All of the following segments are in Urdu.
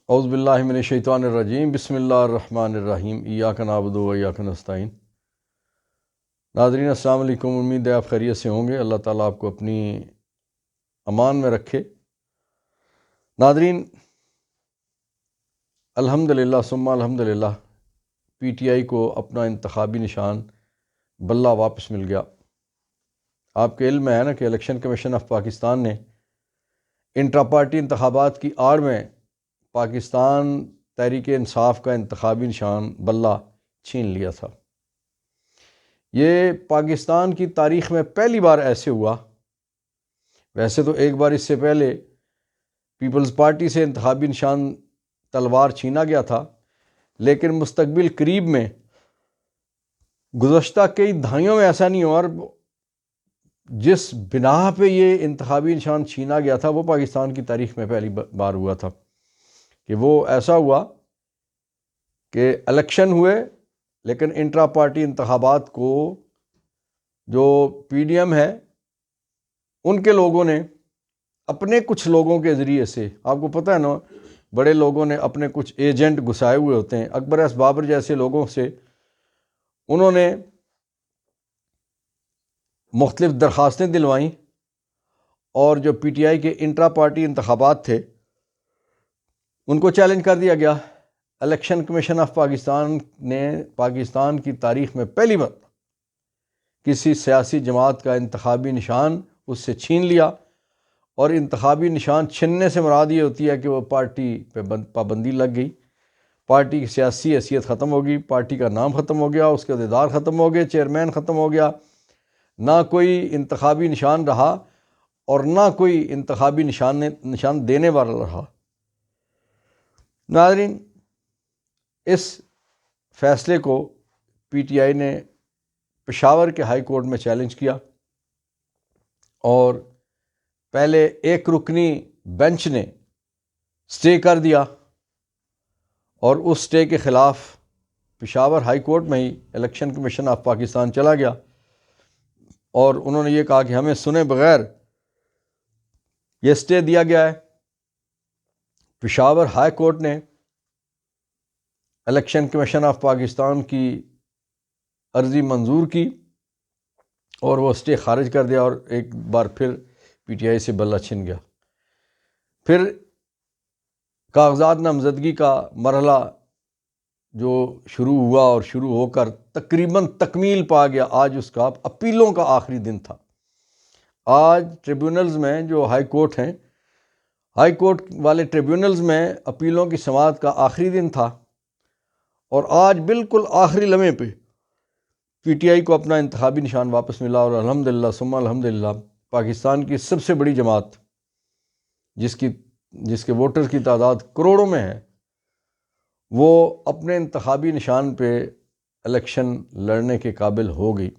اعوذ باللہ من الشیطان الرجیم بسم اللہ الرحمن الرحیم ایاک نعبد و ایاک نستعین۔ ناظرین السلام علیکم، امید ہے آپ خیریت سے ہوں گے۔ اللہ تعالیٰ آپ کو اپنی امان میں رکھے۔ ناظرین، الحمدللہ ثم الحمدللہ، پی ٹی آئی کو اپنا انتخابی نشان بلہ واپس مل گیا۔ آپ کے علم میں ہے نا کہ الیکشن کمیشن آف پاکستان نے انٹرا پارٹی انتخابات کی آڑ میں پاکستان تحریک انصاف کا انتخابی نشان بلہ چھین لیا تھا۔ یہ پاکستان کی تاریخ میں پہلی بار ایسے ہوا۔ ویسے تو ایک بار اس سے پہلے پیپلز پارٹی سے انتخابی نشان تلوار چھینا گیا تھا، لیکن مستقبل قریب میں گزشتہ کئی دہائیوں میں ایسا نہیں ہوا، اور جس بنا پہ یہ انتخابی نشان چھینا گیا تھا وہ پاکستان کی تاریخ میں پہلی بار ہوا تھا کہ وہ ایسا ہوا کہ الیکشن ہوئے، لیکن انٹرا پارٹی انتخابات کو جو پی ڈی ایم ہے ان کے لوگوں نے اپنے کچھ لوگوں کے ذریعے سے، آپ کو پتہ ہے نا، بڑے لوگوں نے اپنے کچھ ایجنٹ گھسائے ہوئے ہوتے ہیں، اکبر ایس بابر جیسے لوگوں سے انہوں نے مختلف درخواستیں دلوائیں، اور جو پی ٹی آئی کے انٹرا پارٹی انتخابات تھے ان کو چیلنج کر دیا گیا۔ الیکشن کمیشن آف پاکستان نے پاکستان کی تاریخ میں پہلی بار کسی سیاسی جماعت کا انتخابی نشان اس سے چھین لیا، اور انتخابی نشان چھننے سے مراد یہ ہوتی ہے کہ وہ پارٹی پہ پابندی لگ گئی، پارٹی کی سیاسی حیثیت ختم ہو گئی، پارٹی کا نام ختم ہو گیا، اس کے عہدیدار ختم ہو گئے، چیئرمین ختم ہو گیا، نہ کوئی انتخابی نشان رہا اور نہ کوئی انتخابی نشان دینے والا رہا۔ ناظرین، اس فیصلے کو پی ٹی آئی نے پشاور کے ہائی کورٹ میں چیلنج کیا، اور پہلے ایک رکنی بینچ نے سٹے کر دیا، اور اس سٹے کے خلاف پشاور ہائی کورٹ میں ہی الیکشن کمیشن آف پاکستان چلا گیا، اور انہوں نے یہ کہا کہ ہمیں سنے بغیر یہ سٹے دیا گیا ہے۔ پشاور ہائی کورٹ نے الیکشن کمیشن آف پاکستان کی عرضی منظور کی اور وہ سٹے خارج کر دیا، اور ایک بار پھر پی ٹی آئی سے بلہ چھن گیا۔ پھر کاغذات نامزدگی کا مرحلہ جو شروع ہوا اور شروع ہو کر تقریباً تکمیل پا گیا، آج اس کا اپیلوں کا آخری دن تھا۔ آج ٹریبیونلز میں جو ہائی کورٹ ہیں، ہائی کورٹ والے ٹریبیونلز میں اپیلوں کی سماعت کا آخری دن تھا، اور آج بالکل آخری لمحے پہ پی ٹی آئی کو اپنا انتخابی نشان واپس ملا، اور الحمدللہ ثم الحمدللہ پاکستان کی سب سے بڑی جماعت جس کے ووٹر کی تعداد کروڑوں میں ہے، وہ اپنے انتخابی نشان پہ الیکشن لڑنے کے قابل ہو گئی۔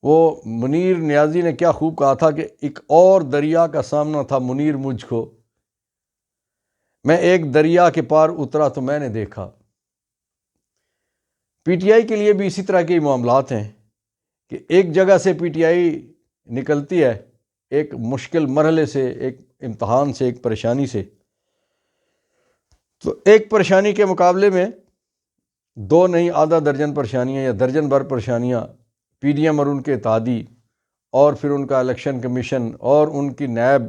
وہ منیر نیازی نے کیا خوب کہا تھا کہ ایک اور دریا کا سامنا تھا منیر مجھ کو، میں ایک دریا کے پار اترا تو میں نے دیکھا۔ پی ٹی آئی کے لیے بھی اسی طرح کے معاملات ہیں کہ ایک جگہ سے پی ٹی آئی نکلتی ہے، ایک مشکل مرحلے سے، ایک امتحان سے، ایک پریشانی سے، تو ایک پریشانی کے مقابلے میں دو نہیں آدھا درجن پریشانیاں یا درجن بھر پریشانیاں پی ڈی ایم اور ان کے اتحادی، اور پھر ان کا الیکشن کمیشن اور ان کی نیب،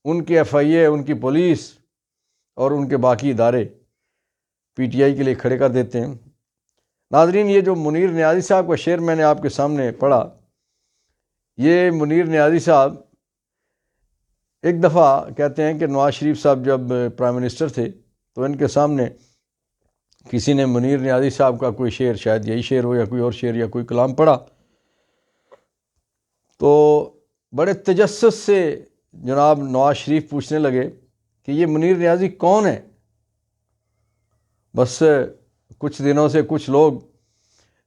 ان کی ایف آئی اے، ان کی پولیس اور ان کے باقی ادارے پی ٹی آئی کے لیے کھڑے کر دیتے ہیں۔ ناظرین، یہ جو منیر نیازی صاحب کا شعر میں نے آپ کے سامنے پڑھا، یہ منیر نیازی صاحب ایک دفعہ کہتے ہیں کہ نواز شریف صاحب جب پرائم منسٹر تھے تو ان کے سامنے کسی نے منیر نیازی صاحب کا کوئی شعر، شاید یہی شعر ہو یا کوئی اور شعر یا کوئی کلام پڑھا، تو بڑے تجسس سے جناب نواز شریف پوچھنے لگے کہ یہ منیر نیازی کون ہے؟ بس کچھ دنوں سے کچھ لوگ،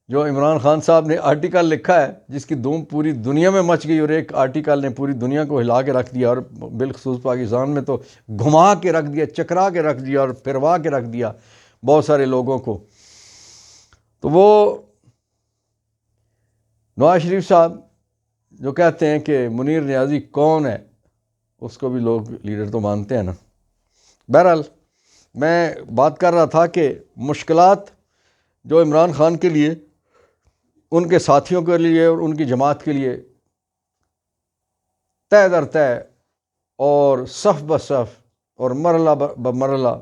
جو عمران خان صاحب نے آرٹیکل لکھا ہے جس کی دھوم پوری دنیا میں مچ گئی، اور ایک آرٹیکل نے پوری دنیا کو ہلا کے رکھ دیا، اور بالخصوص پاکستان میں تو گھما کے رکھ دیا، چکرا کے رکھ دیا اور پھروا کے رکھ دیا بہت سارے لوگوں کو، تو وہ نواز شریف صاحب جو کہتے ہیں کہ منیر نیازی کون ہے، اس کو بھی لوگ لیڈر تو مانتے ہیں نا۔ بہرحال میں بات کر رہا تھا کہ مشکلات جو عمران خان کے لیے، ان کے ساتھیوں کے لیے اور ان کی جماعت کے لیے طے در طے اور صف بصف اور مرحلہ بمرحلہ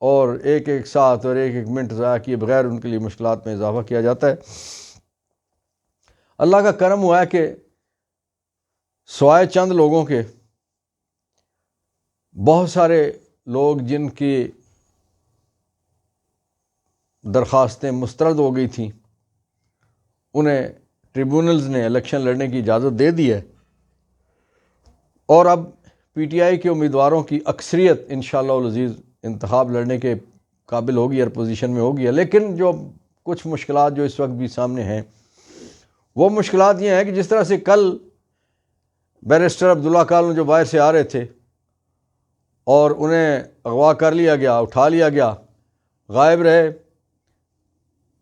اور ایک ایک ساتھ اور ایک ایک منٹ ضائع کیے بغیر ان کے لیے مشکلات میں اضافہ کیا جاتا ہے۔ اللہ کا کرم ہوا ہے کہ سوائے چند لوگوں کے بہت سارے لوگ جن کی درخواستیں مسترد ہو گئی تھیں، انہیں ٹریبونلز نے الیکشن لڑنے کی اجازت دے دی ہے، اور اب پی ٹی آئی کے امیدواروں کی اکثریت انشاءاللہ العزیز انتخاب لڑنے کے قابل ہوگی اور پوزیشن میں ہوگی۔ لیکن جو کچھ مشکلات جو اس وقت بھی سامنے ہیں، وہ مشکلات یہ ہیں کہ جس طرح سے کل بیرسٹر عبداللہ کالوں جو باہر سے آ رہے تھے اور انہیں اغوا کر لیا گیا، اٹھا لیا گیا، غائب رہے،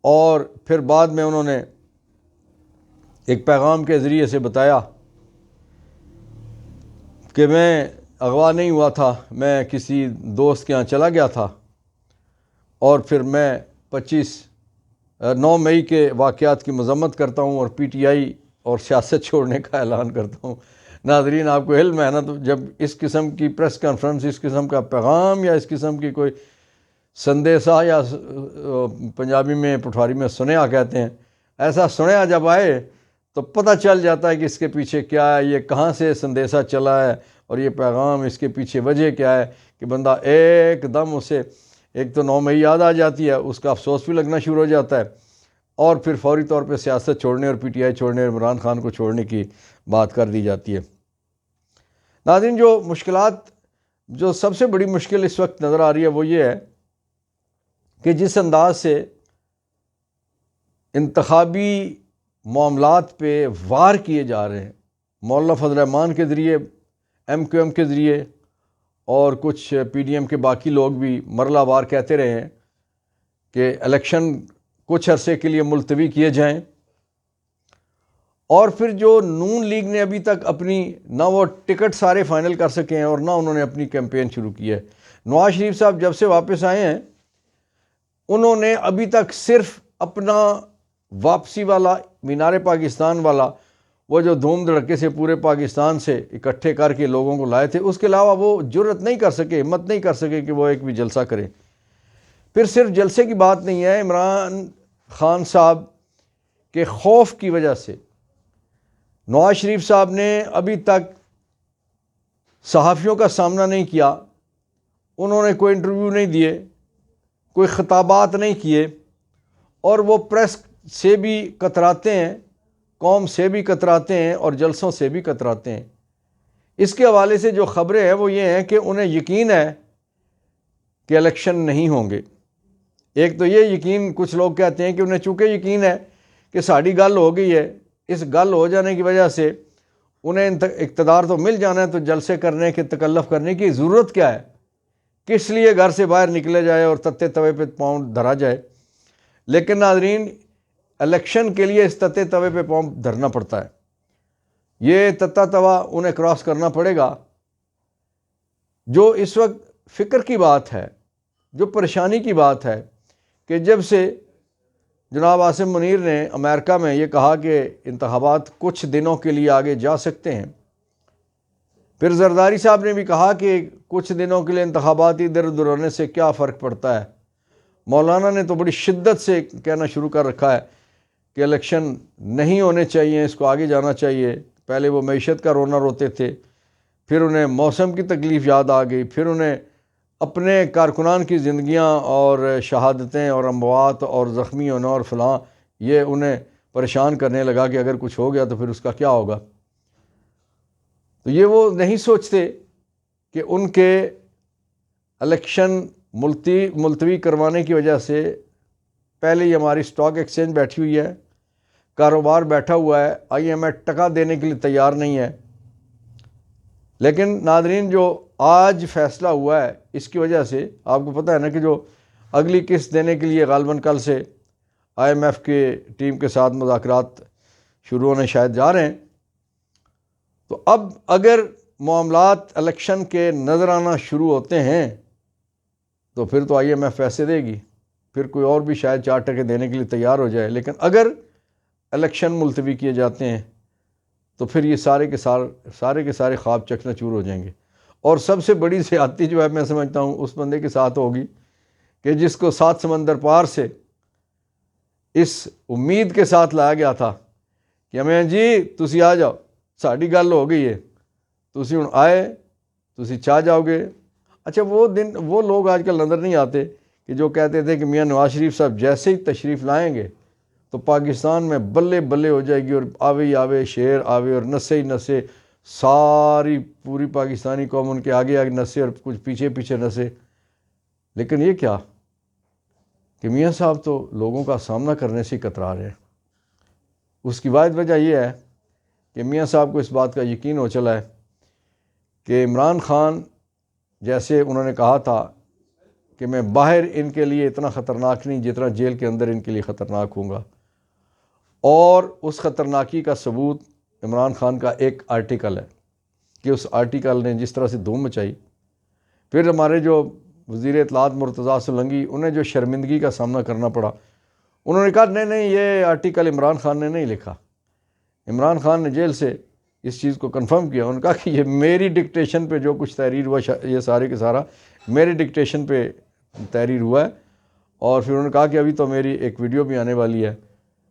اور پھر بعد میں انہوں نے ایک پیغام کے ذریعے سے بتایا کہ میں اغوا نہیں ہوا تھا، میں کسی دوست کے ہاں چلا گیا تھا، اور پھر میں 9 مئی کے واقعات کی مذمت کرتا ہوں اور پی ٹی آئی اور سیاست چھوڑنے کا اعلان کرتا ہوں۔ ناظرین، آپ کو علم ہے نا، تو جب اس قسم کی پریس کانفرنس، اس قسم کا پیغام یا اس قسم کی کوئی سندیسہ، یا پنجابی میں پٹھواری میں سنیا کہتے ہیں، ایسا سنیا جب آئے تو پتہ چل جاتا ہے کہ اس کے پیچھے کیا ہے، یہ کہاں سے سندیسہ چلا ہے، اور یہ پیغام، اس کے پیچھے وجہ کیا ہے، کہ بندہ ایک دم اسے ایک تو 9 مئی یاد آ جاتی ہے، اس کا افسوس بھی لگنا شروع ہو جاتا ہے، اور پھر فوری طور پہ سیاست چھوڑنے اور پی ٹی آئی چھوڑنے اور عمران خان کو چھوڑنے کی بات کر دی جاتی ہے۔ ناظرین، جو مشکلات، جو سب سے بڑی مشکل اس وقت نظر آ رہی ہے وہ یہ ہے کہ جس انداز سے انتخابی معاملات پہ وار کیے جا رہے ہیں، مولانا فضل الرحمان کے ذریعے، ایم کیو ایم کے ذریعے، اور کچھ پی ڈی ایم کے باقی لوگ بھی مرحلہ وار کہتے رہے ہیں کہ الیکشن کچھ عرصے کے لیے ملتوی کیے جائیں، اور پھر جو نون لیگ نے ابھی تک اپنی نہ وہ ٹکٹ سارے فائنل کر سکے ہیں اور نہ انہوں نے اپنی کیمپین شروع کی ہے۔ نواز شریف صاحب جب سے واپس آئے ہیں، انہوں نے ابھی تک صرف اپنا واپسی والا مینار پاکستان والا وہ جو دھوم دھڑکے سے پورے پاکستان سے اکٹھے کر کے لوگوں کو لائے تھے، اس کے علاوہ وہ جرت نہیں کر سکے، ہمت نہیں کر سکے کہ وہ ایک بھی جلسہ کریں۔ پھر صرف جلسے کی بات نہیں ہے، عمران خان صاحب کے خوف کی وجہ سے نواز شریف صاحب نے ابھی تک صحافیوں کا سامنا نہیں کیا، انہوں نے کوئی انٹرویو نہیں دیے، کوئی خطابات نہیں کیے، اور وہ پریس سے بھی کتراتے ہیں، قوم سے بھی کتراتے ہیں، اور جلسوں سے بھی کتراتے ہیں۔ اس کے حوالے سے جو خبریں ہیں وہ یہ ہیں کہ انہیں یقین ہے کہ الیکشن نہیں ہوں گے۔ ایک تو یہ یقین، کچھ لوگ کہتے ہیں کہ انہیں چونکہ یقین ہے کہ ساڑی گل ہو گئی ہے، اس گل ہو جانے کی وجہ سے انہیں اقتدار تو مل جانا ہے، تو جلسے کرنے کے، تکلف کرنے کی ضرورت کیا ہے، کس لیے گھر سے باہر نکلے جائے اور تتے توے پہ پاؤں دھرا جائے۔ لیکن ناظرین، الیکشن کے لیے اس تتے توے پہ پاؤں دھرنا پڑتا ہے، یہ تتا توا انہیں کراس کرنا پڑے گا۔ جو اس وقت فکر کی بات ہے، جو پریشانی کی بات ہے، کہ جب سے جناب عاصم منیر نے امریکہ میں یہ کہا کہ انتخابات کچھ دنوں کے لیے آگے جا سکتے ہیں، پھر زرداری صاحب نے بھی کہا کہ کچھ دنوں کے لیے انتخابات ادھر ادھر ہونے سے کیا فرق پڑتا ہے، مولانا نے تو بڑی شدت سے کہنا شروع کر رکھا ہے کہ الیکشن نہیں ہونے چاہیے، اس کو آگے جانا چاہیے۔ پہلے وہ معیشت کا رونا روتے تھے، پھر انہیں موسم کی تکلیف یاد آ گئی، پھر انہیں اپنے کارکنان کی زندگیاں اور شہادتیں اور اموات اور زخمی ہونا اور فلاں، یہ انہیں پریشان کرنے لگا کہ اگر کچھ ہو گیا تو پھر اس کا کیا ہوگا۔ تو یہ وہ نہیں سوچتے کہ ان کے الیکشن ملتوی کروانے کی وجہ سے پہلے ہی ہماری سٹاک ایکسچینج بیٹھی ہوئی ہے، کاروبار بیٹھا ہوا ہے، آئی ایم ایف ٹکا دینے کے لیے تیار نہیں ہے۔ لیکن ناظرین، جو آج فیصلہ ہوا ہے، اس کی وجہ سے آپ کو پتہ ہے نا کہ جو اگلی قسط دینے کے لیے غالباً کل سے آئی ایم ایف کے ٹیم کے ساتھ مذاکرات شروع ہونے شاید جا رہے ہیں۔ تو اب اگر معاملات الیکشن کے نظر آنا شروع ہوتے ہیں تو پھر تو IMF پیسے دے گی، پھر کوئی اور بھی شاید 4% دینے کے لیے تیار ہو جائے، لیکن اگر الیکشن ملتوی کیے جاتے ہیں تو پھر یہ سارے کے سارے خواب چکنا چور ہو جائیں گے۔ اور سب سے بڑی زیادتی جو ہے میں سمجھتا ہوں اس بندے کے ساتھ ہوگی کہ جس کو 7 سمندر پار سے اس امید کے ساتھ لایا گیا تھا کہ ہمیں جی تسی آ جاؤ، ساڑی گل ہو گئی ہے، تسی ہن آئے، تسی چاہ جاؤ گے۔ اچھا وہ لوگ آج کل نظر نہیں آتے کہ جو کہتے تھے کہ میاں نواز شریف صاحب جیسے ہی تشریف لائیں گے تو پاکستان میں بلے بلے ہو جائے گی، اور آوے ہی آوے شیر آوے اور نسے ہی نسے، ساری پوری پاکستانی قوم ان کے آگے آگے نسے اور کچھ پیچھے پیچھے نسے۔ لیکن یہ کیا کہ میاں صاحب تو لوگوں کا سامنا کرنے سے کترا رہے ہیں۔ اس کی واحد وجہ یہ ہے کہ میاں صاحب کو اس بات کا یقین ہو چلا ہے کہ عمران خان جیسے انہوں نے کہا تھا کہ میں باہر ان کے لیے اتنا خطرناک نہیں جتنا جیل کے اندر ان کے لیے خطرناک ہوں گا، اور اس خطرناکی کا ثبوت عمران خان کا ایک آرٹیکل ہے کہ اس آرٹیکل نے جس طرح سے دھوم مچائی، پھر ہمارے جو وزیر اطلاعات مرتضیٰ سولنگی انہیں جو شرمندگی کا سامنا کرنا پڑا، انہوں نے کہا نہیں یہ آرٹیکل عمران خان نے نہیں لکھا۔ عمران خان نے جیل سے اس چیز کو کنفرم کیا، انہوں نے کہا کہ یہ میری ڈکٹیشن پہ جو کچھ تحریر ہوا یہ سارے کے سارا میری ڈکٹیشن پہ تحریر ہوا ہے۔ اور پھر انہوں نے کہا کہ ابھی تو میری ایک ویڈیو بھی آنے والی ہے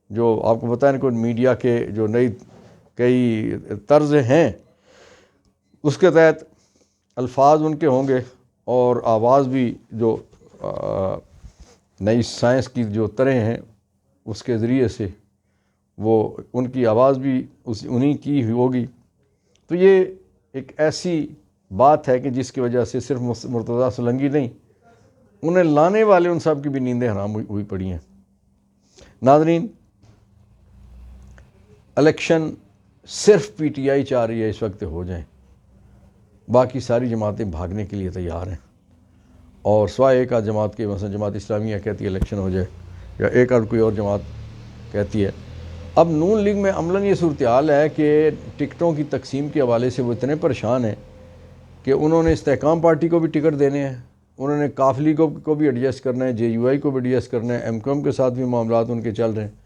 جو آپ کو پتہ ہے کہ میڈیا کے جو نئی کئی طرز ہیں اس کے تحت الفاظ ان کے ہوں گے، اور آواز بھی جو نئی سائنس کی جو طرح ہیں اس کے ذریعے سے وہ ان کی آواز بھی انہی کی ہوگی۔ تو یہ ایک ایسی بات ہے کہ جس کی وجہ سے صرف مرتضیٰ سولنگی نہیں، انہیں لانے والے ان سب کی بھی نیندیں حرام ہوئی پڑی ہیں۔ ناظرین، الیکشن صرف PTI چاہ رہی ہے اس وقت ہو جائیں، باقی ساری جماعتیں بھاگنے کے لیے تیار ہیں، اور سوائے ایک آدھ جماعت کے، مثلا جماعت اسلامیہ کہتی ہے الیکشن ہو جائے، یا ایک آدھ کوئی اور جماعت کہتی ہے۔ اب نون لیگ میں عملاً یہ صورتحال ہے کہ ٹکٹوں کی تقسیم کے حوالے سے وہ اتنے پریشان ہیں کہ انہوں نے استحکام پارٹی کو بھی ٹکٹ دینے ہیں، انہوں نے کافلی کو بھی ایڈجسٹ کرنا ہے، JUI کو بھی ایڈجسٹ کرنا ہے، MQM کے ساتھ بھی معاملات ان کے چل رہے ہیں۔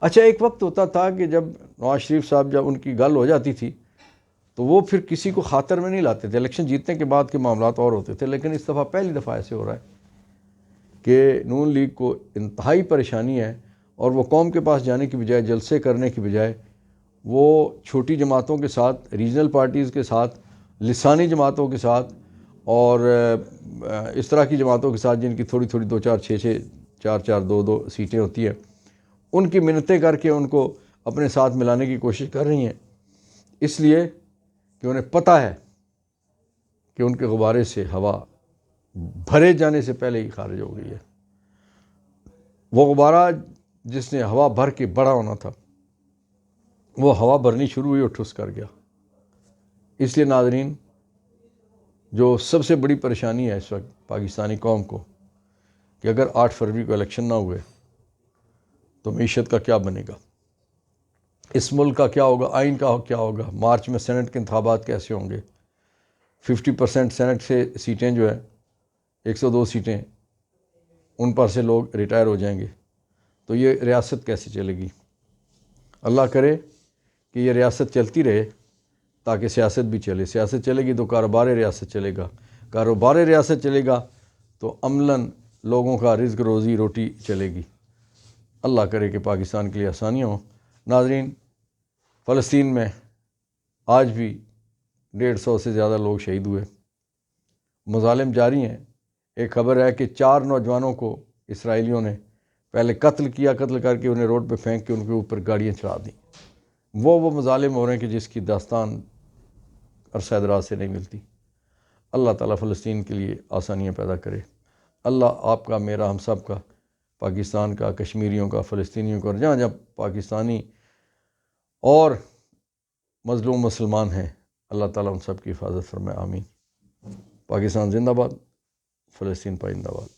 اچھا ایک وقت ہوتا تھا کہ جب نواز شریف صاحب جب ان کی گل ہو جاتی تھی تو وہ پھر کسی کو خاطر میں نہیں لاتے تھے، الیکشن جیتنے کے بعد کے معاملات اور ہوتے تھے، لیکن اس دفعہ پہلی دفعہ ایسے ہو رہا ہے کہ نون لیگ کو انتہائی پریشانی ہے، اور وہ قوم کے پاس جانے کی بجائے، جلسے کرنے کی بجائے، وہ چھوٹی جماعتوں کے ساتھ، ریجنل پارٹیز کے ساتھ، لسانی جماعتوں کے ساتھ، اور اس طرح کی جماعتوں کے ساتھ جن کی تھوڑی تھوڑی 2-4 6-6 4-4 2-2 سیٹیں ہوتی ہیں، ان کی منتیں کر کے ان کو اپنے ساتھ ملانے کی کوشش کر رہی ہیں، اس لیے کہ انہیں پتہ ہے کہ ان کے غبارے سے ہوا بھرے جانے سے پہلے ہی خارج ہو گئی ہے۔ وہ غبارہ جس نے ہوا بھر کے بڑا ہونا تھا، وہ ہوا بھرنی شروع ہوئی اور ٹھس کر گیا۔ اس لیے ناظرین، جو سب سے بڑی پریشانی ہے اس وقت پاکستانی قوم کو کہ اگر 8 فروری کو الیکشن نہ ہوئے تو معیشت کا کیا بنے گا، اس ملک کا کیا ہوگا، آئین کا کیا ہوگا، مارچ میں سینٹ کے انتخابات کیسے ہوں گے، 50% سینٹ سے سیٹیں جو ہے 102 سیٹیں ان پر سے لوگ ریٹائر ہو جائیں گے، تو یہ ریاست کیسے چلے گی؟ اللہ کرے کہ یہ ریاست چلتی رہے تاکہ سیاست بھی چلے، سیاست چلے گی تو کاروبار ریاست چلے گا، کاروبار ریاست چلے گا تو عملاً لوگوں کا رزق روزی روٹی چلے گی۔ اللہ کرے کہ پاکستان کے لیے آسانیاں ہوں۔ ناظرین، فلسطین میں آج بھی 150 سے زیادہ لوگ شہید ہوئے، مظالم جاری ہیں۔ ایک خبر ہے کہ 4 نوجوانوں کو اسرائیلیوں نے پہلے قتل کیا، قتل کر کے انہیں روڈ پہ پھینک کے ان کے اوپر گاڑیاں چڑھا دیں۔ وہ مظالم ہو رہے ہیں کہ جس کی داستان عرصہ دراز سے نہیں ملتی۔ اللہ تعالیٰ فلسطین کے لیے آسانیاں پیدا کرے۔ اللہ آپ کا، میرا، ہم سب کا، پاکستان کا، کشمیریوں کا، فلسطینیوں کا، اور جہاں جہاں پاکستانی اور مظلوم مسلمان ہیں، اللہ تعالیٰ ان سب کی حفاظت فرمائے، آمین۔ پاکستان زندہ باد، فلسطین پائندہ باد۔